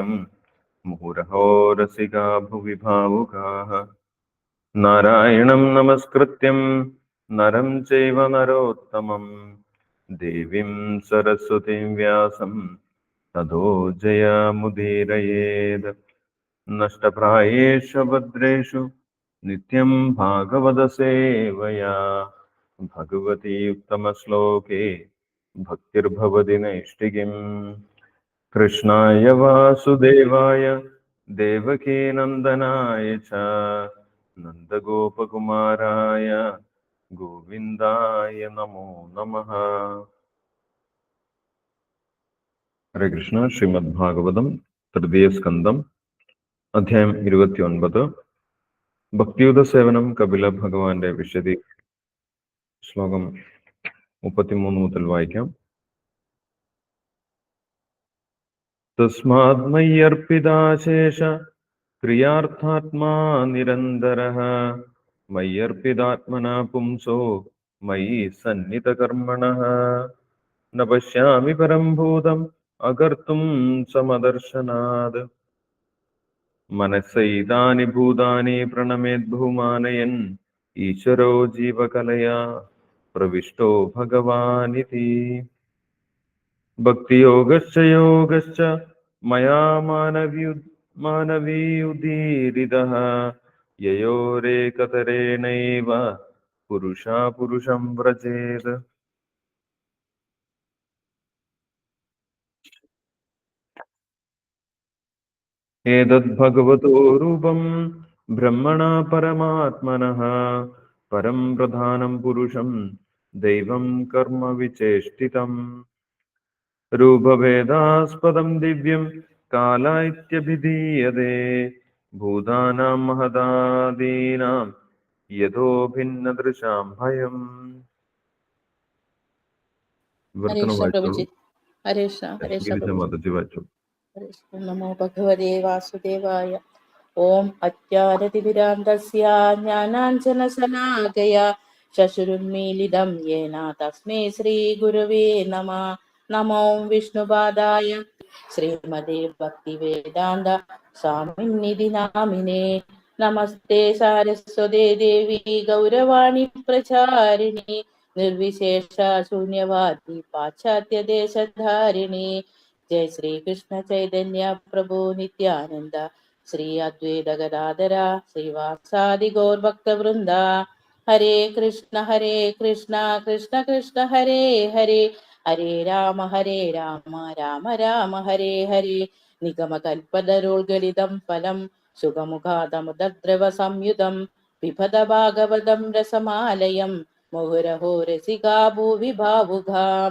മുഹുരഹോ രസികാ ഭുവി ഭാവുകാഃ. നാരായണം നമസ്കൃത്യം നരം ചൈവ നരോത്തമം ദേവീം സരസ്വതീം വ്യാസം തതോ ജയമുദീരയേത്. നഷ്ടപ്രായേഷു ഭദ്രേഷു നിത്യം ഭാഗവത സേവയാ ഭഗവതി ഉത്തമശ്ലോകേ ഭക്തിർഭവതി നൈഷ്ഠികീം. കൃഷ്ണായ വാസുദേവായ ദേവകീനന്ദനായ ച നന്ദഗോപകുമാരായ ഗോവിന്ദായ നമോ നമഃ. ഹരേ കൃഷ്ണ. ശ്രീമദ് ഭാഗവതം തൃതീയ സ്കന്ധം അധ്യായം 29. ഭക്തിയുത സേവനം കപില ഭഗവാന്റെ വിശദീ. ശ്ലോകം 33 മുതൽ വായിക്കാം. തസ്മാത് മയ്യർപ്പിതാശേഷ ക്രിയാർത്ഥാത്മാ നിരന്തരഃ മയ്യർപ്പിതാത്മനാ പുംസോ മയി സന്നിധകർമ്മണഃ ന പശ്യാമി പരം ഭൂതം അകർത്തും സമദർശനാത്. മനസ്സൈതാനി ഭൂതാനി പ്രണമേദ്ഭൂമാനയൻ ഈശ്വരോ ജീവകലയാ പ്രവിഷ്ടോ ഭഗവാനിതി. ഭക്തിയോഗശ്ച യോഗശ്ച മയാ മാനവീയുദീരിതഃ യയോരേകതരേണൈവ പുരുഷാ പുരുഷം വ്രജേത്. ഏതദ് ഭഗവതോ രൂപം ബ്രഹ്മണാ പരമാത്മനഃ പരം പ്രധാനം പുരുഷം ദൈവം കർമ്മ വിചേഷ്ടിതം. രൂപഭേദാസ്പദം ദിവ്യം കാലായിത്യഭിധീയതേ ഭൂതാനാം മഹദാദീനാം യഥോ ഭിന്നദൃശാം ഭയം. നമോ ഭഗവതേ വാസുദേവായ. ഓം അത്യാരതിവിരാന്തസ്യ ജ്ഞാനാഞ്ജനശലാകയാ ശശുരുന്മീലിതം യേന തസ്മൈ ശ്രീ ഗുരവേ നമഃ. നമോ വിഷ്ണുപാദായ ശ്രീമതേ ഭക്തിവേദാന്ത സ്വാമിനിധി നാമിനേ. നമസ്തേ സാരസ്വതേ ദേവി ഗൗരവാണി പ്രചാരിണി നിർവിശേഷ ശൂന്യവാദി പാശ്ചാത്യ ദേശധാരിണി. ജയ ശ്രീ കൃഷ്ണ ചൈതന്യ പ്രഭു നിത്യാനന്ദ ശ്രീ അദ്വൈത ഗദാധര ശ്രീവാസാദി ഗൗർ ഭക്തവൃന്ദ. ഹരേ കൃഷ്ണ കൃഷ്ണ കൃഷ്ണ ഹരേ ഹരേ ഹരേ രാമ രാമ രാമ ഹരേ ഹരേ. നിഗമകൽപതരോൽഗലിതം ഫലം സുഖമുഖാതമുദ്രവ സംയുതം പിബത ഭാഗവതം രസമാലയം മുഹുരഹോ രസികാ ഭൂവി ഭാവുകാം.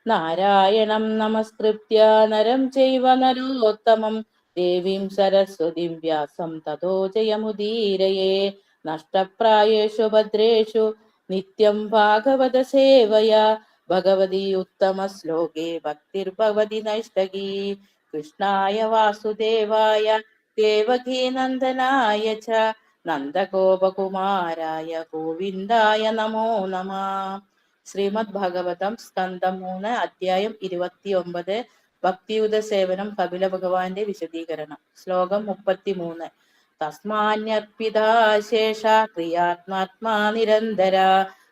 നാരായണം നമസ്കൃത്യ നരം ചൈവ നരോത്തമം ദേവീം സരസ്വതീം വ്യാസം തതോ ജയമുദീരയേ. നഷ്ടപ്രായേഷു ഭദ്രേഷു നിത്യം ഭാഗവത സേവയാ ഭഗവതി ഉത്തമ ശ്ലോകേ ഭക്തിർഭവതി നൈഷ്ഠകീ. കൃഷ്ണായ വാസുദേവായ ദേവകീ നന്ദനായ ച നന്ദഗോപകുമാരായ ഗോവിന്ദായ നമോ നമഃ. ശ്രീമദ് ഭാഗവതം സ്കന്ധം 3 അധ്യായം 29. ഭക്തിയുത സേവനം കപില ഭഗവാന്റെ വിശദീകരണം. ശ്ലോകം 33. തസ്മാന്യർപ്പിതാശേഷ ക്രിയാത്മാത്മാ നിരന്തര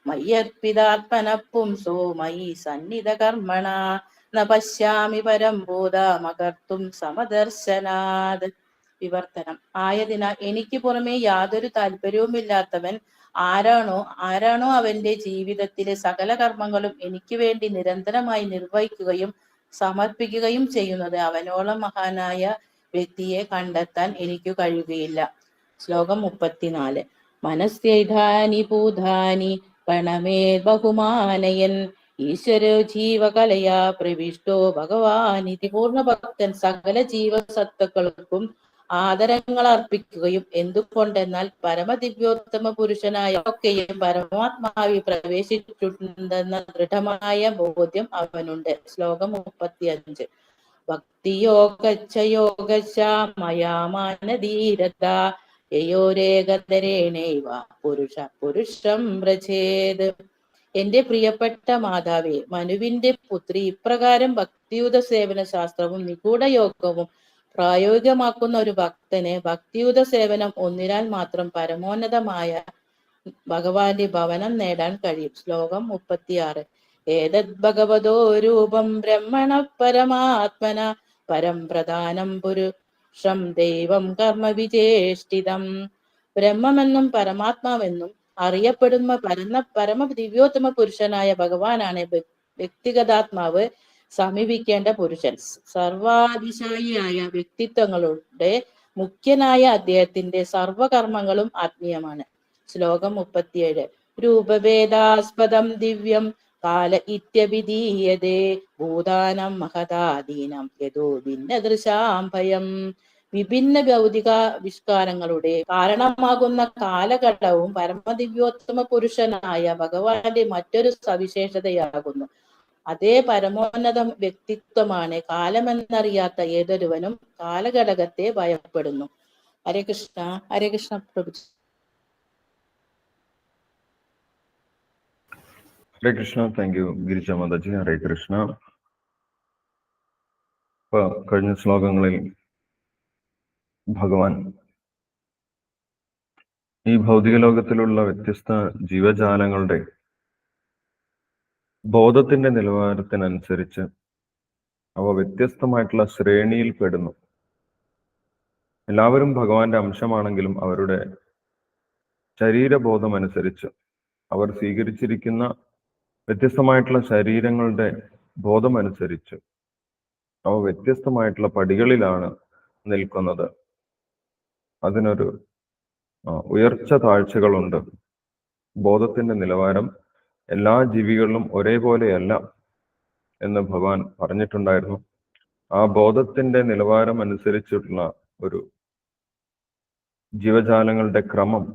മയ്യർപ്പിതാത്മന പുംസോ മയി സന്നിധ കർമ്മണ ന പശ്യാമി പരം ഭൂതമകർത്തും സമദർശനാത്. വിവർത്തനം. ആയതിനാൽ എനിക്ക് പുറമെ യാതൊരു താല്പര്യവുമില്ലാത്തവൻ ആരാണോ അവന്റെ ജീവിതത്തിലെ സകല കർമ്മങ്ങളും എനിക്ക് വേണ്ടി നിരന്തരമായി നിർവഹിക്കുകയും സമർപ്പിക്കുകയും ചെയ്യുന്നത്, അവനോളം മഹാനായ വ്യക്തിയെ കണ്ടെത്താൻ എനിക്ക് കഴിയുകയില്ല. ശ്ലോകം 34. മനസ്യൈധാനി ഭൂതാനി പ്രണമേ ബഹുമാനയൻ ഈശ്വരോ ജീവകലയാ പ്രവിഷ്ടോ ഭഗവാനിതി. പൂർണ്ണഭക്തൻ സകല ജീവസത്തുക്കൾക്കും ആദരങ്ങൾ അർപ്പിക്കുകയും എന്തുകൊണ്ടെന്നാൽ പരമദിവ്യോത്തമ പുരുഷനായ ഒക്കെയും പരമാത്മാവിൽ പ്രവേശിച്ചിട്ടുണ്ടെന്ന ദൃഢമായ ബോധ്യം അവനുണ്ട്. ശ്ലോകം 35. ഭക്തിയോഗച്ച യോഗച്ച മയാമാനധീരത യയോരേകതരേണൈവ പുരുഷം വ്രജേത്. എന്റെ പ്രിയപ്പെട്ട മാതാവേ, മനുവിന്റെ പുത്രി, ഇപ്രകാരം ഭക്തിയുത സേവന ശാസ്ത്രവും നിഗൂഢ യോഗവും പ്രായോഗികമാക്കുന്ന ഒരു ഭക്തന് ഭക്തിയുത സേവനം ഒന്നിനാൽ മാത്രം പരമോന്നതമായ ഭഗവാന്റെ ഭവനം നേടാൻ കഴിയും. ശ്ലോകം 36. ഏതദ് ഭഗവതോ രൂപം ബ്രഹ്മണ പരമാത്മന പരം പ്രധാനം പുരുഷം ദൈവം കർമ്മ വിചേഷ്ടിതം. ബ്രഹ്മമെന്നും പരമാത്മാവെന്നും അറിയപ്പെടുന്ന പരമ ദിവ്യോത്തമ പുരുഷനായ ഭഗവാനാണ് വ്യക്തിഗതാത്മാവ് സമീപിക്കേണ്ട പുരുഷൻ. സർവാതിശായിയായ വ്യക്തിത്വങ്ങളുടെ മുഖ്യനായ അദ്ദേഹത്തിന്റെ സർവകർമ്മങ്ങളും ആത്മീയമാണ്. ശ്ലോകം 37. രൂപഭേദാസ്പദം ദിവ്യം കാല ഇത്യഭിധീയതേ ഭൂതാനം മഹതാദീനം യതോ ഭിന്നദൃശാം ഭയം. വിഭിന്ന ഭൗതികാവിഷ്കാരങ്ങളുടെ കാരണമാകുന്ന കാലഘട്ടവും പരമദിവ്യോത്തമ പുരുഷനായ ഭഗവാന്റെ മറ്റൊരു സവിശേഷതയാകുന്നു. അതേ പരമോന്നത വ്യക്തിത്വമാണ്. കാലമെന്നറിയാത്ത ഏതൊരുവനും കാലഘടകത്തെ ഭയപ്പെടുന്നു. ഹരേ കൃഷ്ണ. ഹരേ കൃഷ്ണ പ്രഭു. ഹരേ കൃഷ്ണ. Thank you Girija Mataji. ഹരേ കൃഷ്ണ. ഇപ്പൊ കഴിഞ്ഞ ശ്ലോകങ്ങളിൽ ഭഗവാൻ ഈ ഭൗതിക ലോകത്തിലുള്ള വ്യത്യസ്ത ജീവജാലങ്ങളുടെ ബോധത്തിന്റെ നിലവാരത്തിനനുസരിച്ച് അവ വ്യത്യസ്തമായിട്ടുള്ള ശ്രേണിയിൽ പെടുന്നു. എല്ലാവരും ഭഗവാന്റെ അംശമാണെങ്കിലും അവരുടെ ശരീരബോധം അനുസരിച്ച് അവർ സ്വീകരിച്ചിരിക്കുന്ന വ്യത്യസ്തമായിട്ടുള്ള ശരീരങ്ങളുടെ ബോധമനുസരിച്ച് അവ വ്യത്യസ്തമായിട്ടുള്ള പടികളിലാണ് നിൽക്കുന്നത്. അതിനൊരു ഉയർച്ച താഴ്ചകളുണ്ട്. ബോധത്തിന്റെ നിലവാരം എല്ലാ ജീവികളിലും ഒരേപോലെയല്ല എന്ന് ഭഗവാൻ പറഞ്ഞിട്ടുണ്ടായിരുന്നു. ആ ബോധത്തിന്റെ നിലവാരം അനുസരിച്ചിട്ടുള്ള ഒരു ജീവജാലങ്ങളുടെ ക്രമം,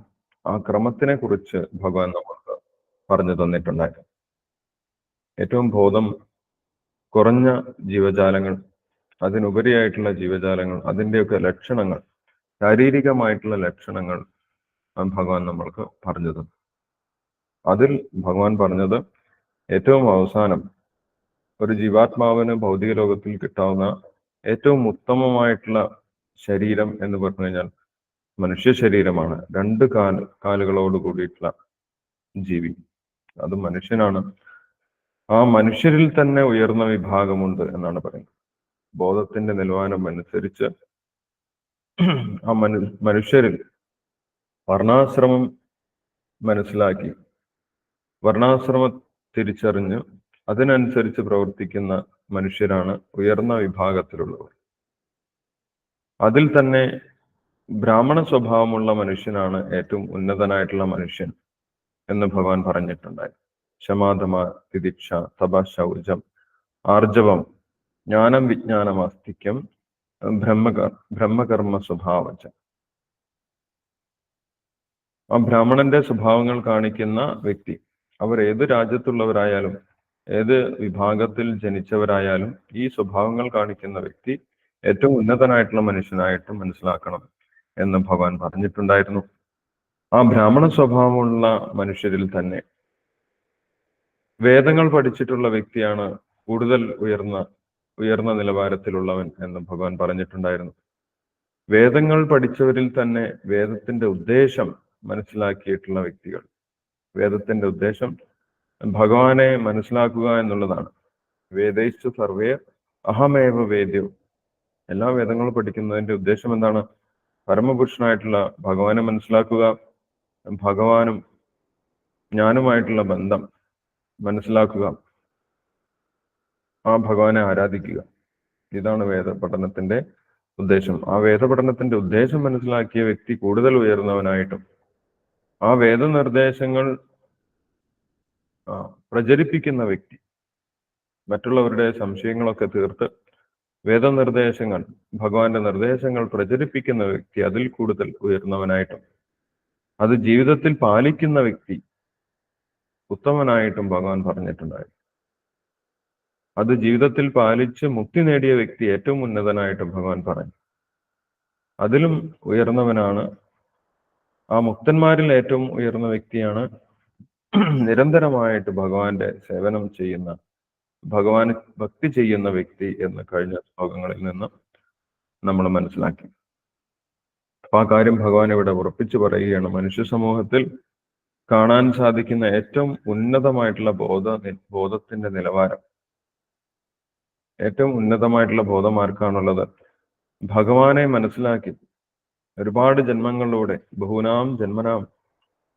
ആ ക്രമത്തിനെ കുറിച്ച് ഭഗവാൻ നമുക്ക് പറഞ്ഞു തന്നിട്ടുണ്ടായിരുന്നു. ഏറ്റവും ബോധം കുറഞ്ഞ ജീവജാലങ്ങൾ, അതിനുപരിയായിട്ടുള്ള ജീവജാലങ്ങൾ, അതിൻ്റെയൊക്കെ ലക്ഷണങ്ങൾ, ശാരീരികമായിട്ടുള്ള ലക്ഷണങ്ങൾ ഭഗവാൻ നമ്മൾക്ക് പറഞ്ഞു തന്നു. അതിൽ ഭഗവാൻ പറഞ്ഞത് ഏറ്റവും അവസാനം ഒരു ജീവാത്മാവിന് ഭൗതിക ലോകത്തിൽ കിട്ടാവുന്ന ഏറ്റവും ഉത്തമമായിട്ടുള്ള ശരീരം എന്ന് പറഞ്ഞു കഴിഞ്ഞാൽ മനുഷ്യ ശരീരമാണ്. 2 കാലുകളോട് കൂടിയിട്ടുള്ള ജീവി, അത് മനുഷ്യനാണ്. ആ മനുഷ്യരിൽ തന്നെ ഉയർന്ന വിഭാഗമുണ്ട് എന്നാണ് പറയുന്നത്. ബോധത്തിന്റെ നിലവാരം അനുസരിച്ച് ആ മനുഷ്യരിൽ വർണ്ണാശ്രമം മനസ്സിലാക്കി, വർണ്ണാശ്രമം തിരിച്ചറിഞ്ഞ് അതിനനുസരിച്ച് പ്രവർത്തിക്കുന്ന മനുഷ്യരാണ് ഉയർന്ന വിഭാഗത്തിലുള്ളവർ. അതിൽ തന്നെ ബ്രാഹ്മണ സ്വഭാവമുള്ള മനുഷ്യനാണ് ഏറ്റവും ഉന്നതനായിട്ടുള്ള മനുഷ്യൻ എന്ന് ഭഗവാൻ പറഞ്ഞിട്ടുണ്ടായി. ശമാധമ തിദിക്ഷ തപ ശൗചം ആർജവം ജ്ഞാനം വിജ്ഞാനം ആസ്തിക്യം ബ്രഹ്മകർമ്മ സ്വഭാവച്ച. ആ ബ്രാഹ്മണന്റെ സ്വഭാവങ്ങൾ കാണിക്കുന്ന വ്യക്തി, അവർ ഏത് രാജ്യത്തുള്ളവരായാലും ഏത് വിഭാഗത്തിൽ ജനിച്ചവരായാലും ഈ സ്വഭാവങ്ങൾ കാണിക്കുന്ന വ്യക്തി ഏറ്റവും ഉന്നതനായിട്ടുള്ള മനുഷ്യനായിട്ട് മനസ്സിലാക്കണം എന്ന് ഭഗവാൻ പറഞ്ഞിട്ടുണ്ടായിരുന്നു. ആ ബ്രാഹ്മണ സ്വഭാവമുള്ള മനുഷ്യരിൽ തന്നെ വേദങ്ങൾ പഠിച്ചിട്ടുള്ള വ്യക്തിയാണ് കൂടുതൽ ഉയർന്ന നിലവാരത്തിലുള്ളവൻ എന്ന് ഭഗവാൻ പറഞ്ഞിട്ടുണ്ടായിരുന്നു. വേദങ്ങൾ പഠിച്ചവരിൽ തന്നെ വേദത്തിന്റെ ഉദ്ദേശം മനസ്സിലാക്കിയിട്ടുള്ള വ്യക്തികൾ, വേദത്തിന്റെ ഉദ്ദേശം ഭഗവാനെ മനസ്സിലാക്കുക എന്നുള്ളതാണ്. വേദൈശ്ച സർവേ അഹമേവ വേദ്യോ. എല്ലാ വേദങ്ങളും പഠിക്കുന്നതിന്റെ ഉദ്ദേശം എന്താണ്? പരമപുരുഷനായിട്ടുള്ള ഭഗവാനെ മനസ്സിലാക്കുക, ഭഗവാനും ഞാനുമായിട്ടുള്ള ബന്ധം മനസ്സിലാക്കുക, ആ ഭഗവാനെ ആരാധിക്കുക. ഇതാണ് വേദ പഠനത്തിന്റെ ഉദ്ദേശം. ആ വേദപഠനത്തിന്റെ ഉദ്ദേശം മനസ്സിലാക്കിയ വ്യക്തി കൂടുതൽ ഉയർന്നവനായിട്ടും ആ വേദനിർദ്ദേശങ്ങൾ പ്രചരിപ്പിക്കുന്ന വ്യക്തി, മറ്റുള്ളവരുടെ സംശയങ്ങളൊക്കെ തീർത്ത് വേദനിർദ്ദേശങ്ങൾ, ഭഗവാന്റെ നിർദ്ദേശങ്ങൾ പ്രചരിപ്പിക്കുന്ന വ്യക്തി അതിൽ കൂടുതൽ ഉയർന്നവനായിട്ടും അത് ജീവിതത്തിൽ പാലിക്കുന്ന വ്യക്തി ഉത്തമനായിട്ടും ഭഗവാൻ പറഞ്ഞിട്ടുണ്ടായിരുന്നു. അത് ജീവിതത്തിൽ പാലിച്ച് മുക്തി നേടിയ വ്യക്തി ഏറ്റവും ഉന്നതനായിട്ട് ഭഗവാൻ പറഞ്ഞു. അതിലും ഉയർന്നവനാണ്, ആ മുക്തന്മാരിൽ ഏറ്റവും ഉയർന്ന വ്യക്തിയാണ് നിരന്തരമായിട്ട് ഭഗവാന്റെ സേവനം ചെയ്യുന്ന, ഭഗവാന് ഭക്തി ചെയ്യുന്ന വ്യക്തി എന്ന് കഴിഞ്ഞ ശ്ലോകങ്ങളിൽ നിന്ന് നമ്മൾ മനസ്സിലാക്കി. അപ്പൊ ആ കാര്യം ഭഗവാൻ ഇവിടെ ഉറപ്പിച്ചു പറയുകയാണ്. മനുഷ്യ സമൂഹത്തിൽ കാണാൻ സാധിക്കുന്ന ഏറ്റവും ഉന്നതമായിട്ടുള്ള ബോധത്തിന്റെ നിലവാരം, ഏറ്റവും ഉന്നതമായിട്ടുള്ള ബോധം ആർക്കാണുള്ളത്? ഭഗവാനെ മനസ്സിലാക്കി ഒരുപാട് ജന്മങ്ങളിലൂടെ, ബഹുനാം ജന്മനാം,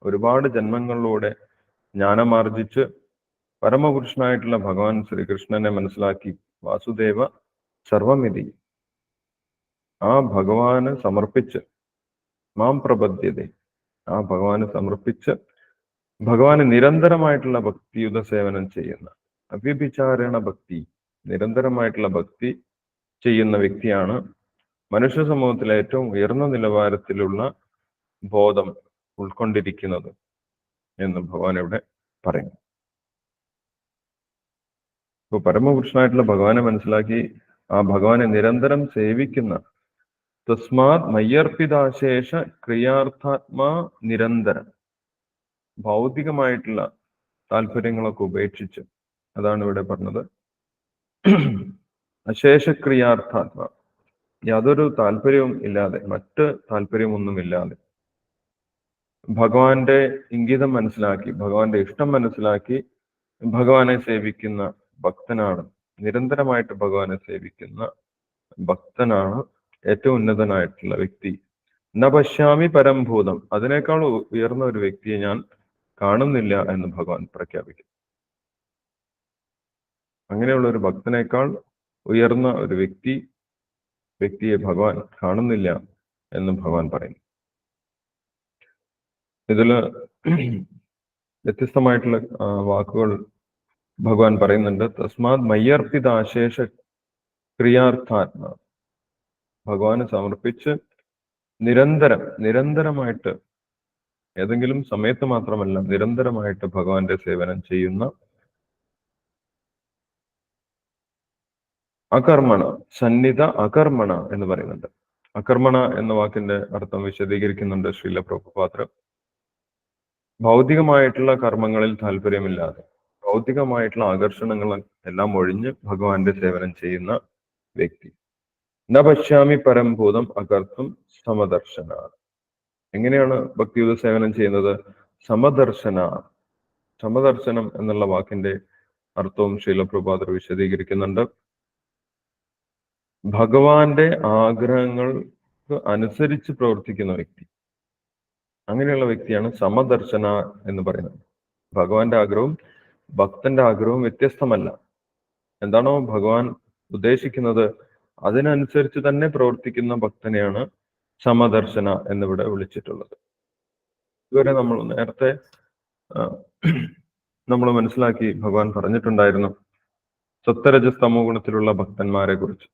ഒരുപാട് ജന്മങ്ങളിലൂടെ ജ്ഞാനമാർജിച്ച് പരമപുരുഷനായിട്ടുള്ള ഭഗവാൻ ശ്രീകൃഷ്ണനെ മനസ്സിലാക്കി വാസുദേവ സർവമിതി, ആ ഭഗവാന് സമർപ്പിച്ച് മാം പ്രപദ്യത, ആ ഭഗവാന് സമർപ്പിച്ച് ഭഗവാന് നിരന്തരമായിട്ടുള്ള ഭക്തിയുത സേവനം ചെയ്യുന്ന, അവ്യഭിചാരണ ഭക്തി, നിരന്തരമായിട്ടുള്ള ഭക്തി ചെയ്യുന്ന വ്യക്തിയാണ് മനുഷ്യ സമൂഹത്തിലെ ഏറ്റവും ഉയർന്ന നിലവാരത്തിലുള്ള ബോധം ഉൾക്കൊണ്ടിരിക്കുന്നത് എന്ന് ഭഗവാൻ ഇവിടെ പറയുന്നു. ഇപ്പൊ പരമപുരുഷനായിട്ടുള്ള ഭഗവാനെ മനസ്സിലാക്കി ആ ഭഗവാനെ നിരന്തരം സേവിക്കുന്ന, തസ്മാത് മയ്യർപ്പിതാശേഷ ക്രിയാർത്ഥാത്മാ നിരന്തരം, ഭൗതികമായിട്ടുള്ള താല്പര്യങ്ങളൊക്കെ ഉപേക്ഷിച്ച്, അതാണ് ഇവിടെ പറഞ്ഞത്, അശേഷക്രിയാർത്ഥാത്മ, യാതൊരു താല്പര്യവും ഇല്ലാതെ, മറ്റ് താല്പര്യമൊന്നുമില്ലാതെ ഭഗവാന്റെ ഇംഗിതം മനസ്സിലാക്കി, ഭഗവാന്റെ ഇഷ്ടം മനസ്സിലാക്കി ഭഗവാനെ സേവിക്കുന്ന ഭക്തനാണ്, നിരന്തരമായിട്ട് ഭഗവാനെ സേവിക്കുന്ന ഭക്തനാണ് ഏറ്റവും ഉന്നതനായിട്ടുള്ള വ്യക്തി. ന പശ്യാമി പരംഭൂതം, അതിനേക്കാൾ ഉയർന്ന ഒരു വ്യക്തിയെ ഞാൻ കാണുന്നില്ല എന്ന് ഭഗവാൻ പ്രഖ്യാപിക്കും. അങ്ങനെയുള്ള ഒരു ഭക്തനേക്കാൾ ഉയർന്ന ഒരു വ്യക്തിയെ ഭഗവാൻ കാണുന്നില്ല എന്ന് ഭഗവാൻ പറയും. ഇതില് വ്യത്യസ്തമായിട്ടുള്ള വാക്കുകൾ ഭഗവാൻ പറയുന്നുണ്ട്. തസ്മാത് മയ്യർപ്പിത ആശേഷ ക്രിയാർത്ഥാത്മ, ഭഗവാന് സമർപ്പിച്ച് നിരന്തരമായിട്ട്, ഏതെങ്കിലും സമയത്ത് മാത്രമല്ല, നിരന്തരമായിട്ട് ഭഗവാന്റെ സേവനം ചെയ്യുന്ന, അകർമ്മണ, സന്നിധ അകർമ്മണ എന്ന് പറയുന്നുണ്ട്. അകർമ്മണ എന്ന വാക്കിന്റെ അർത്ഥം വിശദീകരിക്കുന്നുണ്ട് ശ്രീല പ്രഭുപാദർ. ഭൗതികമായിട്ടുള്ള കർമ്മങ്ങളിൽ താല്പര്യമില്ലാതെ, ഭൗതികമായിട്ടുള്ള ആകർഷണങ്ങൾ എല്ലാം ഒഴിഞ്ഞ് ഭഗവാന്റെ സേവനം ചെയ്യുന്ന വ്യക്തി. ന പശ്യാമി പരംഭൂതം അകർത്തും സമദർശന. എങ്ങനെയാണ് ഭക്തിയുത സേവനം ചെയ്യുന്നത്? സമദർശനം എന്നുള്ള വാക്കിന്റെ അർത്ഥവും ശീലപ്രഭാതർ വിശദീകരിക്കുന്നുണ്ട്. ഭഗവാന്റെ ആഗ്രഹങ്ങൾക്ക് അനുസരിച്ച് പ്രവർത്തിക്കുന്ന വ്യക്തി, അങ്ങനെയുള്ള വ്യക്തിയാണ് സമദർശന എന്ന് പറയുന്നത്. ഭഗവാന്റെ ആഗ്രഹവും ഭക്തന്റെ ആഗ്രഹവും വ്യത്യസ്തമല്ല. എന്താണോ ഭഗവാൻ ഉദ്ദേശിക്കുന്നത് അതിനനുസരിച്ച് തന്നെ പ്രവർത്തിക്കുന്ന ഭക്തനെയാണ് സമദർശന എന്നിവിടെ വിളിച്ചിട്ടുള്ളത്. ഇതുവരെ നമ്മൾ നേരത്തെ നമ്മൾ മനസ്സിലാക്കി, ഭഗവാൻ പറഞ്ഞിട്ടുണ്ടായിരുന്നു സത്വരജസ്തമോ ഗുണത്തിലുള്ള ഭക്തന്മാരെ കുറിച്ച്.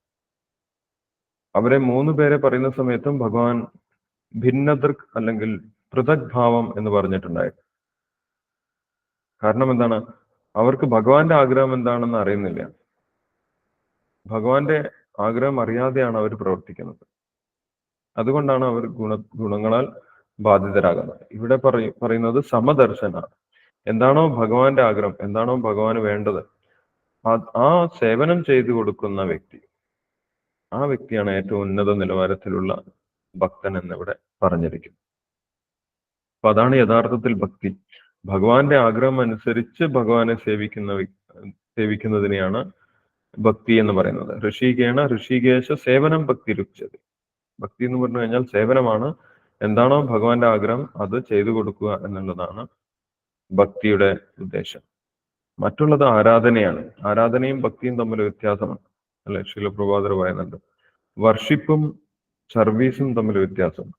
അവരെ 3 പേരെ പറയുന്ന സമയത്തും ഭഗവാൻ ഭിന്നദൃക് അല്ലെങ്കിൽ പൃഥക് ഭാവം എന്ന് പറഞ്ഞിട്ടുണ്ടായിരുന്നു. കാരണം എന്താണ്? അവർക്ക് ഭഗവാന്റെ ആഗ്രഹം എന്താണെന്ന് അറിയുന്നില്ല. ഭഗവാന്റെ ആഗ്രഹം അറിയാതെയാണ് അവർ പ്രവർത്തിക്കുന്നത്. അതുകൊണ്ടാണ് അവർ ഗുണങ്ങളാൽ ബാധിതരാകുന്നത്. ഇവിടെ പറയുന്നത് സമദർശന. എന്താണോ ഭഗവാന്റെ ആഗ്രഹം, എന്താണോ ഭഗവാന് വേണ്ടത്, ആ സേവനം ചെയ്തു കൊടുക്കുന്ന വ്യക്തി, ആ വ്യക്തിയാണ് ഏറ്റവും ഉന്നത നിലവാരത്തിലുള്ള ഭക്തൻ എന്നിവിടെ പറഞ്ഞിരിക്കുന്നത്. അപ്പൊ അതാണ് യഥാർത്ഥത്തിൽ ഭക്തി. ഭഗവാന്റെ ആഗ്രഹം അനുസരിച്ച് ഭഗവാനെ സേവിക്കുന്നതിനെയാണ് ഭക്തി എന്ന് പറയുന്നത്. ഋഷികേശ സേവനം ഭക്തി രുച്യത. ഭക്തി എന്ന് പറഞ്ഞു കഴിഞ്ഞാൽ സേവനമാണ്. എന്താണോ ഭഗവാന്റെ ആഗ്രഹം അത് ചെയ്തു കൊടുക്കുക എന്നുള്ളതാണ് ഭക്തിയുടെ ഉദ്ദേശം. മറ്റുള്ളത് ആരാധനയാണ്. ആരാധനയും ഭക്തിയും തമ്മിൽ വ്യത്യാസമാണ്, അല്ലെ? ശിലപ്രഭാതർ പറയുന്നുണ്ട്, വർഷിപ്പും സർവീസും തമ്മിൽ വ്യത്യാസമാണ്.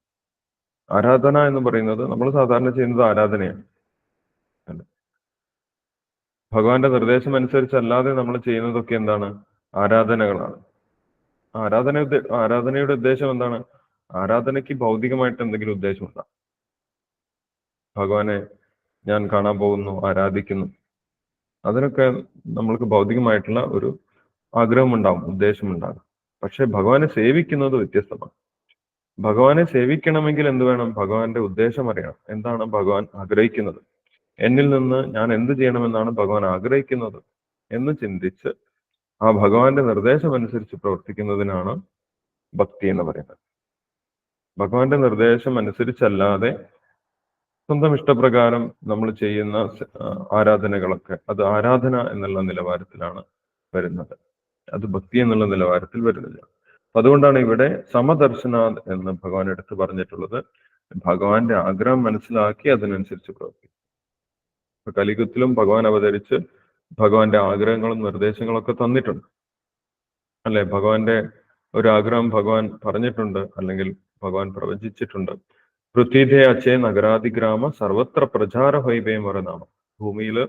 ആരാധന എന്ന് പറയുന്നത് നമ്മൾ സാധാരണ ചെയ്യുന്നത് ആരാധനയാണ്, അല്ലെ? ഭഗവാന്റെ നിർദ്ദേശം അനുസരിച്ചല്ലാതെ നമ്മൾ ചെയ്യുന്നതൊക്കെ എന്താണ്? ആരാധനകളാണ്. ആരാധനയുടെ ഉദ്ദേശം എന്താണ്? ആരാധനയ്ക്ക് ഭൗതികമായിട്ട് എന്തെങ്കിലും ഉദ്ദേശമുണ്ടാകും. ഭഗവാനെ ഞാൻ കാണാൻ പോകുന്നു, ആരാധിക്കുന്നു, അതിനൊക്കെ നമ്മൾക്ക് ഭൗതികമായിട്ടുള്ള ഒരു ആഗ്രഹമുണ്ടാകും, ഉദ്ദേശമുണ്ടാകും. പക്ഷെ ഭഗവാനെ സേവിക്കുന്നത് വ്യത്യസ്തമാണ്. ഭഗവാനെ സേവിക്കണമെങ്കിൽ എന്ത് വേണം? ഭഗവാന്റെ ഉദ്ദേശം അറിയണം. എന്താണ് ഭഗവാൻ ആഗ്രഹിക്കുന്നത്, എന്നിൽ നിന്ന് ഞാൻ എന്ത് ചെയ്യണമെന്നാണ് ഭഗവാൻ ആഗ്രഹിക്കുന്നത് എന്ന് ചിന്തിച്ച് ആ ഭഗവാന്റെ നിർദ്ദേശം അനുസരിച്ച് പ്രവർത്തിക്കുന്നതിനാണ് ഭക്തി എന്ന് പറയുന്നത്. ഭഗവാന്റെ നിർദ്ദേശം അനുസരിച്ചല്ലാതെ സ്വന്തം ഇഷ്ടപ്രകാരം നമ്മൾ ചെയ്യുന്ന ആരാധനകളൊക്കെ അത് ആരാധന എന്നുള്ള നിലവാരത്തിലാണ് വരുന്നത്. അത് ഭക്തി എന്നുള്ള നിലവാരത്തിൽ വരുന്നില്ല. അതുകൊണ്ടാണ് ഇവിടെ സമദർശന എന്ന് ഭഗവാൻ എടുത്ത് പറഞ്ഞിട്ടുള്ളത്. ഭഗവാന്റെ ആഗ്രഹം മനസ്സിലാക്കി അതിനനുസരിച്ച് പ്രവർത്തിക്കും. ഇപ്പൊ കലിയുഗത്തിലും ഭഗവാൻ അവതരിച്ച് ഭഗവാന്റെ ആഗ്രഹങ്ങളും നിർദ്ദേശങ്ങളൊക്കെ തന്നിട്ടുണ്ട് അല്ലെ. ഭഗവാന്റെ ഒരു ആഗ്രഹം ഭഗവാൻ പറഞ്ഞിട്ടുണ്ട്, അല്ലെങ്കിൽ ഭഗവാൻ പ്രവചിച്ചിട്ടുണ്ട്. പൃഥ്വിധേ അച്ചേ നഗരാതിഗ്രാമ സർവത്ര പ്രചാര ഹൈബേം നാമം. ഭൂമിയില്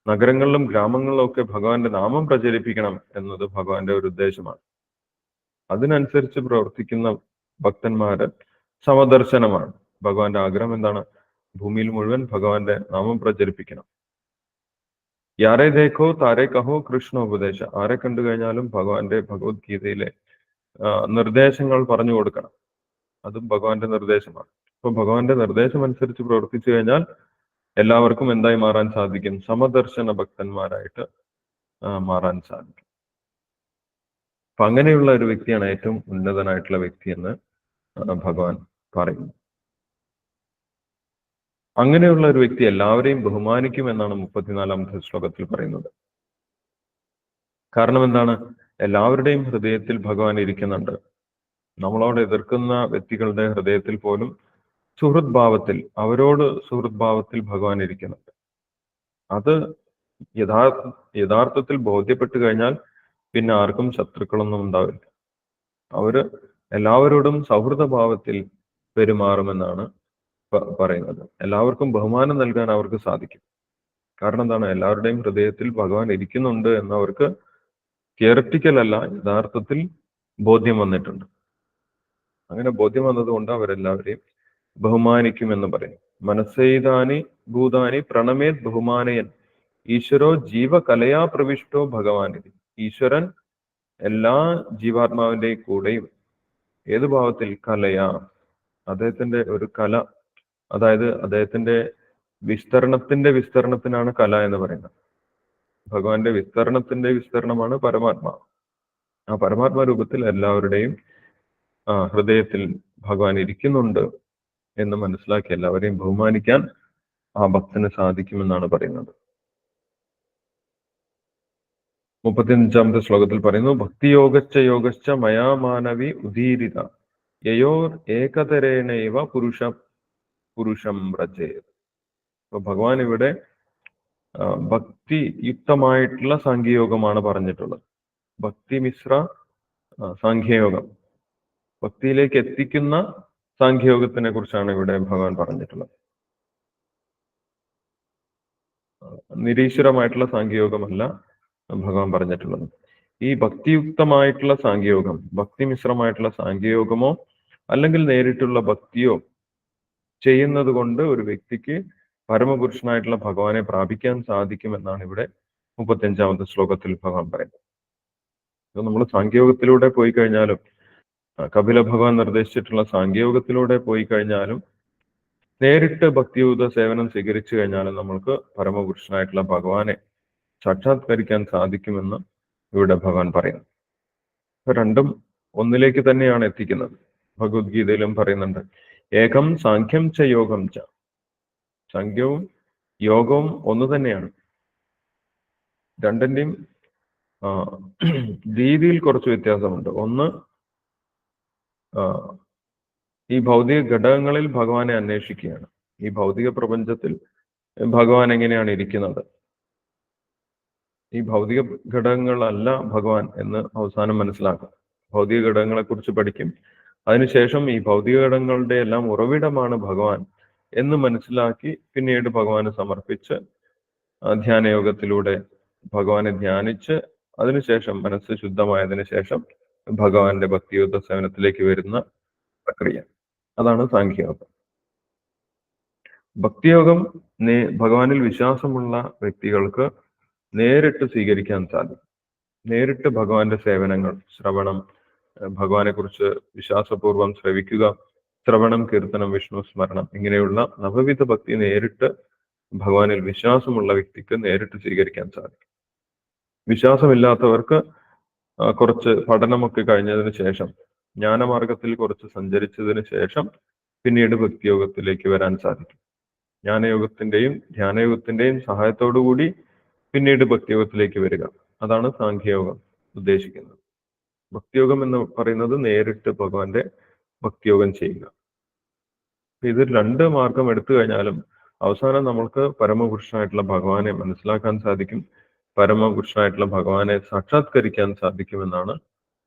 നഗരങ്ങളിലും ഗ്രാമങ്ങളിലും ഒക്കെ ഭഗവാന്റെ നാമം പ്രചരിപ്പിക്കണം എന്നത് ഭഗവാന്റെ ഒരു ഉദ്ദേശമാണ്. അതിനനുസരിച്ച് പ്രവർത്തിക്കുന്ന ഭക്തന്മാര് സമദർശനമാണ്. ഭഗവാന്റെ ആഗ്രഹം എന്താണ്? ഭൂമിയിൽ മുഴുവൻ ഭഗവാന്റെ നാമം പ്രചരിപ്പിക്കണം. യാരെ ദേഖോ താരെ കഹോ കൃഷ്ണോപദേശ. ആരെ കണ്ടു കഴിഞ്ഞാലും ഭഗവാന്റെ ഭഗവത്ഗീതയിലെ നിർദ്ദേശങ്ങൾ പറഞ്ഞു കൊടുക്കണം. അതും ഭഗവാന്റെ നിർദ്ദേശമാണ്. അപ്പൊ ഭഗവാന്റെ നിർദ്ദേശം അനുസരിച്ച് പ്രവർത്തിച്ചു കഴിഞ്ഞാൽ എല്ലാവർക്കും എന്തായി മാറാൻ സാധിക്കും? സമദർശന ഭക്തന്മാരായിട്ട് മാറാൻ സാധിക്കും. അപ്പൊ അങ്ങനെയുള്ള ഒരു വ്യക്തിയാണ് ഏറ്റവും ഉന്നതനായിട്ടുള്ള വ്യക്തി എന്ന് ഭഗവാൻ പറയുന്നു. അങ്ങനെയുള്ള ഒരു വ്യക്തി എല്ലാവരെയും ബഹുമാനിക്കും എന്നാണ് 34-ാമത്തെ ശ്ലോകത്തിൽ പറയുന്നത്. കാരണം എന്താണ്? എല്ലാവരുടെയും ഹൃദയത്തിൽ ഭഗവാൻ ഇരിക്കുന്നുണ്ട്. നമ്മളോട് എതിർക്കുന്ന വ്യക്തികളുടെ ഹൃദയത്തിൽ പോലും സുഹൃത് ഭാവത്തിൽ, അവരോട് സുഹൃത് ഭാവത്തിൽ ഭഗവാൻ ഇരിക്കുന്നുണ്ട്. അത് യഥാർത്ഥത്തിൽ ബോധ്യപ്പെട്ടു കഴിഞ്ഞാൽ പിന്നെ ആർക്കും ശത്രുക്കളൊന്നും ഉണ്ടാവില്ല. അവര് എല്ലാവരോടും സൗഹൃദ ഭാവത്തിൽ പെരുമാറുമെന്നാണ് പറയുന്നത്. എല്ലാവർക്കും ബഹുമാനം നൽകാൻ അവർക്ക് സാധിക്കും. കാരണം എന്താണ്? എല്ലാവരുടെയും ഹൃദയത്തിൽ ഭഗവാൻ ഇരിക്കുന്നുണ്ട് എന്നവർക്ക് തിയററ്റിക്കൽ അല്ല, യഥാർത്ഥത്തിൽ ബോധ്യം വന്നിട്ടുണ്ട്. അങ്ങനെ ബോധ്യം വന്നതുകൊണ്ട് അവരെല്ലാവരെയും ബഹുമാനിക്കുമെന്ന് പറയും. മനസ്സൈതാനി ഭൂതാനി പ്രണമേത് ബഹുമാനയൻ ഈശ്വരോ ജീവകലയാ പ്രവിഷ്ടോ ഭഗവാനിതി. ഈശ്വരൻ എല്ലാ ജീവാത്മാവിന്റെയും കൂടെയും ഏത് ഭാവത്തിൽ? കലയാ, അദ്ദേഹത്തിന്റെ ഒരു കല, അതായത് അദ്ദേഹത്തിന്റെ വിസ്തരണത്തിനാണ് കല എന്ന് പറയുന്നത്. ഭഗവാന്റെ വിസ്തരണമാണ് പരമാത്മാവ്. ആ പരമാത്മാ രൂപത്തിൽ എല്ലാവരുടെയും ഹൃദയത്തിൽ ഭഗവാൻ ഇരിക്കുന്നുണ്ട് എന്ന് മനസ്സിലാക്കി എല്ലാവരെയും ബഹുമാനിക്കാൻ ആ ഭക്തന് സാധിക്കുമെന്നാണ് പറയുന്നത്. 35-ാമത്തെ ശ്ലോകത്തിൽ പറയുന്നു, ഭക്തിയോഗശ്ച യോഗശ്ച മയാ മാനവി ഉദീരിത യയോർ ഏകതരേണൈവ പുരുഷം വ്രജേത്. അപ്പൊ ഭഗവാൻ ഇവിടെ ഭക്തിയുക്തമായിട്ടുള്ള സാഖ്യയോഗമാണ് പറഞ്ഞിട്ടുള്ളത്. ഭക്തി മിശ്ര സാഖ്യയോഗം, ഭക്തിയിലേക്ക് എത്തിക്കുന്ന സാഖ്യയോഗത്തിനെ കുറിച്ചാണ് ഇവിടെ ഭഗവാൻ പറഞ്ഞിട്ടുള്ളത്. നിരീശ്വരമായിട്ടുള്ള സാഖ്യയോഗമല്ല ഭഗവാൻ പറഞ്ഞിട്ടുള്ളത്. ഈ ഭക്തിയുക്തമായിട്ടുള്ള സാഖ്യയോഗം, ഭക്തി മിശ്രമായിട്ടുള്ള സാഖ്യയോഗമോ അല്ലെങ്കിൽ നേരിട്ടുള്ള ഭക്തിയോ ചെയ്യുന്നത് കൊണ്ട് ഒരു വ്യക്തിക്ക് പരമപുരുഷനായിട്ടുള്ള ഭഗവാനെ പ്രാപിക്കാൻ സാധിക്കുമെന്നാണ് ഇവിടെ 35-ാമത്തെ ശ്ലോകത്തിൽ ഭഗവാൻ പറയുന്നത്. നമ്മൾ സാഖ്യയോഗത്തിലൂടെ പോയി കഴിഞ്ഞാലും, കപില ഭഗവാൻ നിർദ്ദേശിച്ചിട്ടുള്ള സാഖ്യയോഗത്തിലൂടെ പോയി കഴിഞ്ഞാലും, നേരിട്ട് ഭക്തിയുത സേവനം സ്വീകരിച്ചു കഴിഞ്ഞാലും നമ്മൾക്ക് പരമപുരുഷനായിട്ടുള്ള ഭഗവാനെ സാക്ഷാത്കരിക്കാൻ സാധിക്കുമെന്ന് ഇവിടെ ഭഗവാൻ പറയുന്നു. രണ്ടും ഒന്നിലേക്ക് തന്നെയാണ് എത്തിക്കുന്നത്. ഭഗവത്ഗീതയിലും പറയുന്നുണ്ട്, ഏകം സാഖ്യം ച യോഗം ച. സാഖ്യവും യോഗവും ഒന്ന് തന്നെയാണ്. രണ്ടിന്റെയും രീതിയിൽ കുറച്ച് വ്യത്യാസമുണ്ട്. ഒന്ന്, ഈ ഭൗതിക ഘടകങ്ങളിൽ ഭഗവാനെ അന്വേഷിക്കുകയാണ്. ഈ ഭൗതിക പ്രപഞ്ചത്തിൽ ഭഗവാൻ എങ്ങനെയാണ് ഇരിക്കുന്നത്, ഈ ഭൗതിക ഘടകങ്ങളല്ല ഭഗവാൻ എന്ന് അവസാനം മനസ്സിലാക്കും. ഭൗതിക ഘടകങ്ങളെ കുറിച്ച് പഠിക്കും. അതിനുശേഷം ഈ ഭൗതിക ഘടകങ്ങളുടെ എല്ലാം ഉറവിടമാണ് ഭഗവാൻ എന്ന് മനസ്സിലാക്കി പിന്നീട് ഭഗവാനെ സമർപ്പിച്ച് ധ്യാനയോഗത്തിലൂടെ ഭഗവാനെ ധ്യാനിച്ച് അതിനുശേഷം മനസ്സ് ശുദ്ധമായതിനു ശേഷം ഭഗവാന്റെ ഭക്തിയുദ്ധ സേവനത്തിലേക്ക് വരുന്ന പ്രക്രിയ, അതാണ് സാഖ്യയോഗം. ഭക്തിയോഗം ഭഗവാനിൽ വിശ്വാസമുള്ള വ്യക്തികൾക്ക് നേരിട്ട് സ്വീകരിക്കാൻ സാധിക്കും. നേരിട്ട് ഭഗവാന്റെ സേവനങ്ങൾ, ശ്രവണം, ഭഗവാനെ കുറിച്ച് വിശ്വാസപൂർവം ശ്രവിക്കുക, ശ്രവണം, കീർത്തനം, വിഷ്ണു സ്മരണം, ഇങ്ങനെയുള്ള നവവിധ ഭക്തി നേരിട്ട് ഭഗവാനിൽ വിശ്വാസമുള്ള വ്യക്തിക്ക് നേരിട്ട് സ്വീകരിക്കാൻ സാധിക്കും. വിശ്വാസമില്ലാത്തവർക്ക് കുറച്ച് പഠനമൊക്കെ കഴിഞ്ഞതിന് ശേഷം ജ്ഞാനമാർഗത്തിൽ കുറച്ച് സഞ്ചരിച്ചതിന് ശേഷം പിന്നീട് ഭക്തിയോഗത്തിലേക്ക് വരാൻ സാധിക്കും. ജ്ഞാനയോഗത്തിന്റെയും ധ്യാനയോഗത്തിന്റെയും സഹായത്തോടുകൂടി പിന്നീട് ഭക്തിയോഗത്തിലേക്ക് വരിക, അതാണ് സാഖ്യയോഗം ഉദ്ദേശിക്കുന്നത്. ഭക്തിയോഗം എന്ന് പറയുന്നത് നേരിട്ട് ഭഗവാന്റെ ഭക്തിയോഗം ചെയ്യുക. ഇത് രണ്ട് മാർഗം എടുത്തു കഴിഞ്ഞാലും അവസാനം നമ്മൾക്ക് പരമപുരുഷനായിട്ടുള്ള ഭഗവാനെ മനസ്സിലാക്കാൻ സാധിക്കും, പരമപുരുഷനായിട്ടുള്ള ഭഗവാനെ സാക്ഷാത്കരിക്കാൻ സാധിക്കുമെന്നാണ്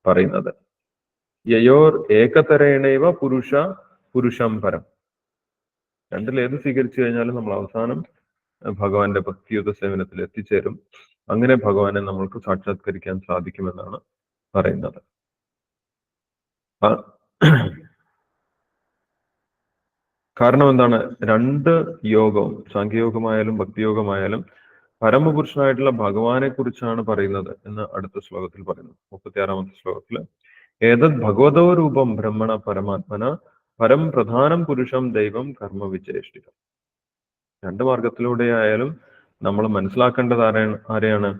പറയുന്നത്. യയോർ ഏകതരേണൈവ പുരുഷ പുരുഷം പരം. രണ്ടിലേത് സ്വീകരിച്ചു കഴിഞ്ഞാലും നമ്മൾ അവസാനം ഭഗവാന്റെ ഭക്തിയുത സേവനത്തിൽ എത്തിച്ചേരും. അങ്ങനെ ഭഗവാനെ നമ്മൾക്ക് സാക്ഷാത്കരിക്കാൻ സാധിക്കുമെന്നാണ് പറയുന്നത്. കാരണം എന്താണ്? രണ്ട് യോഗവും, സാഖ്യയോഗമായാലും ഭക്തിയോഗമായാലും പരമപുരുഷനായിട്ടുള്ള ഭഗവാനെ കുറിച്ചാണ് പറയുന്നത് എന്ന് അടുത്ത ശ്ലോകത്തിൽ പറയുന്നു. 36-ാമത്തെ ശ്ലോകത്തില് ഏതത് ഭഗവതോ രൂപം ബ്രഹ്മണ പരമാത്മന പരം പ്രധാനം പുരുഷം ദൈവം കർമ്മ വിചേഷ്ടിതം. രണ്ട് മാർഗത്തിലൂടെ ആയാലും നമ്മൾ മനസ്സിലാക്കേണ്ടത് ആരെയാണ്?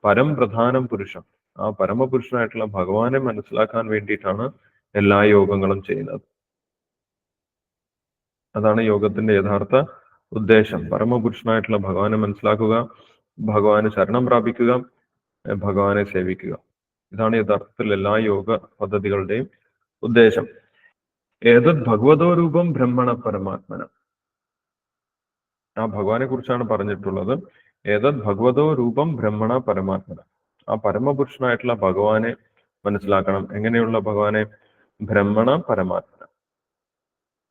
പരം പ്രധാനം പുരുഷം. ആ പരമപുരുഷനായിട്ടുള്ള ഭഗവാനെ മനസ്സിലാക്കാൻ വേണ്ടിയിട്ടാണ് എല്ലാ യോഗങ്ങളും ചെയ്യുന്നത്. അതാണ് യോഗത്തിന്റെ യഥാർത്ഥ ഉദ്ദേശം. പരമപുരുഷനായിട്ടുള്ള ഭഗവാനെ മനസ്സിലാക്കുക, ഭഗവാന് ശരണം പ്രാപിക്കുക, ഭഗവാനെ സേവിക്കുക. ഇതാണ് യഥാർത്ഥത്തിൽ എല്ലാ യോഗ പദ്ധതികളുടെയും ഉദ്ദേശം. ഏതത് ഭഗവതോ രൂപം ബ്രഹ്മണ പരമാത്മന. ആ ഭഗവാനെ കുറിച്ചാണ് പറഞ്ഞിട്ടുള്ളത്. ഏതത് ഭഗവതോ രൂപം ബ്രഹ്മണ പരമാത്മന. ആ പരമപുരുഷനായിട്ടുള്ള ഭഗവാനെ മനസ്സിലാക്കണം. എങ്ങനെയുള്ള ഭഗവാനെ? ബ്രഹ്മണ പരമാത്മന.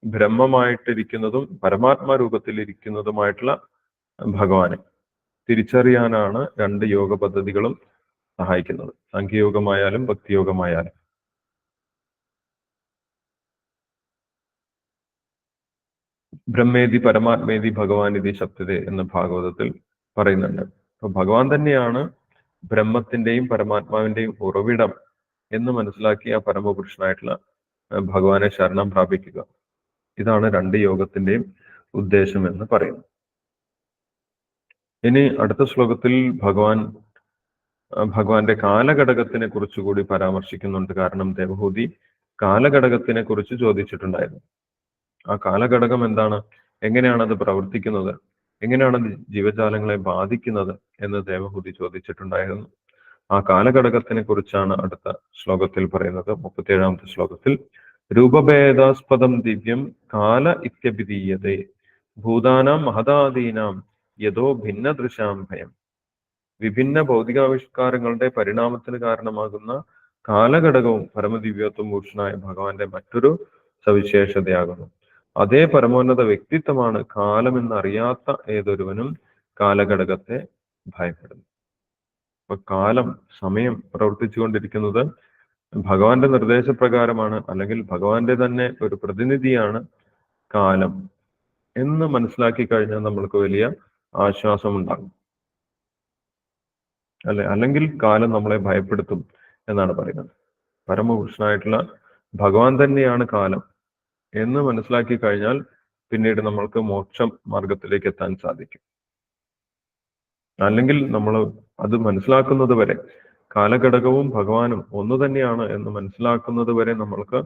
ബ്രഹ്മമായിട്ടിരിക്കുന്നതും പരമാത്മാ രൂപത്തിലിരിക്കുന്നതുമായിട്ടുള്ള ഭഗവാനെ തിരിച്ചറിയാനാണ് രണ്ട് യോഗ പദ്ധതികളും സഹായിക്കുന്നത്, സാഖ്യയോഗമായാലും ഭക്തിയോഗമായാലും. ബ്രഹ്മേതി പരമാത്മേതി ഭഗവാൻ ഇതി ശബ്ദത്തെ എന്ന് ഭാഗവതത്തിൽ പറയുന്നുണ്ട്. അപ്പൊ ഭഗവാൻ തന്നെയാണ് ബ്രഹ്മത്തിന്റെയും പരമാത്മാവിന്റെയും ഉറവിടം എന്ന് മനസ്സിലാക്കി ആ പരമപുരുഷനായിട്ടുള്ള ഭഗവാനെ ശരണം പ്രാപിക്കുക. ഇതാണ് രണ്ട് യോഗത്തിന്റെയും ഉദ്ദേശം എന്ന് പറയുന്നു. ഇനി അടുത്ത ശ്ലോകത്തിൽ ഭഗവാന്റെ കാലഘടകത്തിനെ കുറിച്ചുകൂടി പരാമർശിക്കുന്നുണ്ട്. കാരണം ദേവഹൂതി കാലഘടകത്തിനെ കുറിച്ച് ചോദിച്ചിട്ടുണ്ടായിരുന്നു. ആ കാലഘടകം എന്താണ്, എങ്ങനെയാണ് അത് പ്രവർത്തിക്കുന്നത്, എങ്ങനെയാണ് ജീവജാലങ്ങളെ ബാധിക്കുന്നത് എന്ന് ദേവഹൂതി ചോദിച്ചിട്ടുണ്ടായിരുന്നു. ആ കാലഘടകത്തിനെ കുറിച്ചാണ് അടുത്ത ശ്ലോകത്തിൽ പറയുന്നത്. 37-ാമത്തെ ശ്ലോകത്തിൽ രൂപഭേദാസ്പദം ദിവ്യം കാല ഇത്യഭിധീയതേ ഭൂതാനാം മഹദാദീനാം യഥോ ഭിന്നദൃശാം ഭയം. വിഭിന്ന ഭൗതികാവിഷ്കാരങ്ങളുടെ പരിണാമത്തിന് കാരണമാകുന്ന കാലഘടകവും പരമദിവ്യത്വം പുരുഷനായ ഭഗവാന്റെ മറ്റൊരു സവിശേഷതയാകുന്നു. അതേ പരമോന്നത വ്യക്തിത്വമാണ് കാലമെന്നറിയാത്ത ഏതൊരുവനും കാലഘടകത്തെ ഭയപ്പെടുന്നു. അപ്പൊ കാലം, സമയം പ്രവർത്തിച്ചുകൊണ്ടിരിക്കുന്നത് ഭഗവാന്റെ നിർദ്ദേശപ്രകാരമാണ്, അല്ലെങ്കിൽ ഭഗവാന്റെ തന്നെ ഒരു പ്രതിനിധിയാണ് കാലം എന്ന് മനസ്സിലാക്കി കഴിഞ്ഞാൽ നമ്മൾക്ക് വലിയ ആശ്വാസം ഉണ്ടാകും, അല്ലെ? അല്ലെങ്കിൽ കാലം നമ്മളെ ഭയപ്പെടുത്തും എന്നാണ് പറയുന്നത്. പരമപുരുഷനായിട്ടുള്ള ഭഗവാൻ തന്നെയാണ് കാലം എന്ന് മനസ്സിലാക്കി കഴിഞ്ഞാൽ പിന്നീട് നമ്മൾക്ക് മോക്ഷം മാർഗത്തിലേക്ക് എത്താൻ സാധിക്കും. അല്ലെങ്കിൽ നമ്മൾ അത് മനസ്സിലാക്കുന്നത് വരെ, കാലഘടകവും ഭഗവാനും ഒന്നു തന്നെയാണ് എന്ന് മനസ്സിലാക്കുന്നത് വരെ നമ്മൾക്ക്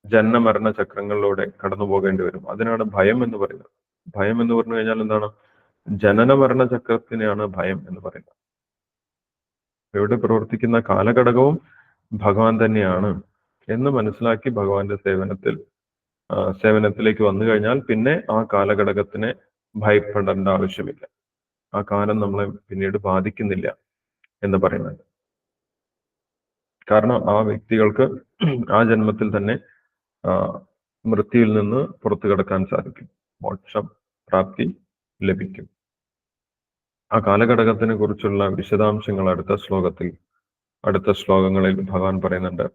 ജന്മമരണ ചക്രങ്ങളിലൂടെ കടന്നു പോകേണ്ടി വരും. അതിനാണ് ഭയം എന്ന് പറയുന്നത്. ഭയം എന്ന് പറഞ്ഞു കഴിഞ്ഞാൽ എന്താണ്? ജനന മരണ ചക്രത്തിനെയാണ് ഭയം എന്ന് പറയുന്നത്. ഇവിടെ പ്രവർത്തിക്കുന്ന കാലഘടകവും ഭഗവാൻ തന്നെയാണ് എന്ന് മനസ്സിലാക്കി ഭഗവാന്റെ സേവനത്തിലേക്ക് വന്നു കഴിഞ്ഞാൽ പിന്നെ ആ കാലഘടകത്തിനെ ഭയപ്പെടേണ്ട ആവശ്യമില്ല. ആ കാലം നമ്മളെ പിന്നീട് ബാധിക്കുന്നില്ല എന്ന് പറയുന്നത്. കാരണം ആ വ്യക്തികൾക്ക് ആ ജന്മത്തിൽ തന്നെ മൃത്യുവിൽ നിന്ന് പുറത്തു കടക്കാൻ സാധിക്കും, മോക്ഷം പ്രാപ്തി ലഭിക്കും. ആ കാലഘടകത്തിനെ കുറിച്ചുള്ള വിശദാംശങ്ങൾ അടുത്ത ശ്ലോകങ്ങളിൽ ഭഗവാൻ പറയുന്നുണ്ട്.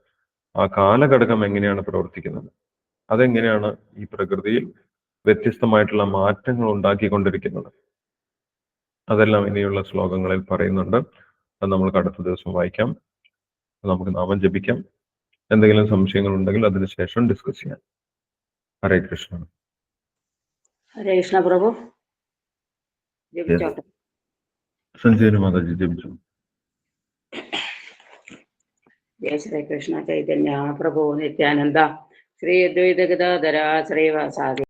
ആ കാലഘടകം എങ്ങനെയാണ് പ്രവർത്തിക്കുന്നത്, അതെങ്ങനെയാണ് ഈ പ്രകൃതിയിൽ വ്യത്യസ്തമായിട്ടുള്ള മാറ്റങ്ങൾ ഉണ്ടാക്കിക്കൊണ്ടിരിക്കുന്നത്, അതെല്ലാം ഇനിയുള്ള ശ്ലോകങ്ങളിൽ പറയുന്നുണ്ട്. അത് നമ്മൾക്ക് അടുത്ത ദിവസം വായിക്കാം. നമുക്ക് നാമം ജപിക്കാം. എന്തെങ്കിലും സംശയങ്ങൾ ഉണ്ടെങ്കിൽ അതിനുശേഷം ഡിസ്കസ് ചെയ്യാം. ഹരേ കൃഷ്ണ. ഹരേ കൃഷ്ണ പ്രഭു. സഞ്ജീവനി മാതാജി ജപിച്ചു. ജയ ശ്രീകൃഷ്ണ ചൈതന്യ പ്രഭു നിത്യാനന്ദ ശ്രീ അദ്വൈത ഗദാധര ശ്രീവാസാദി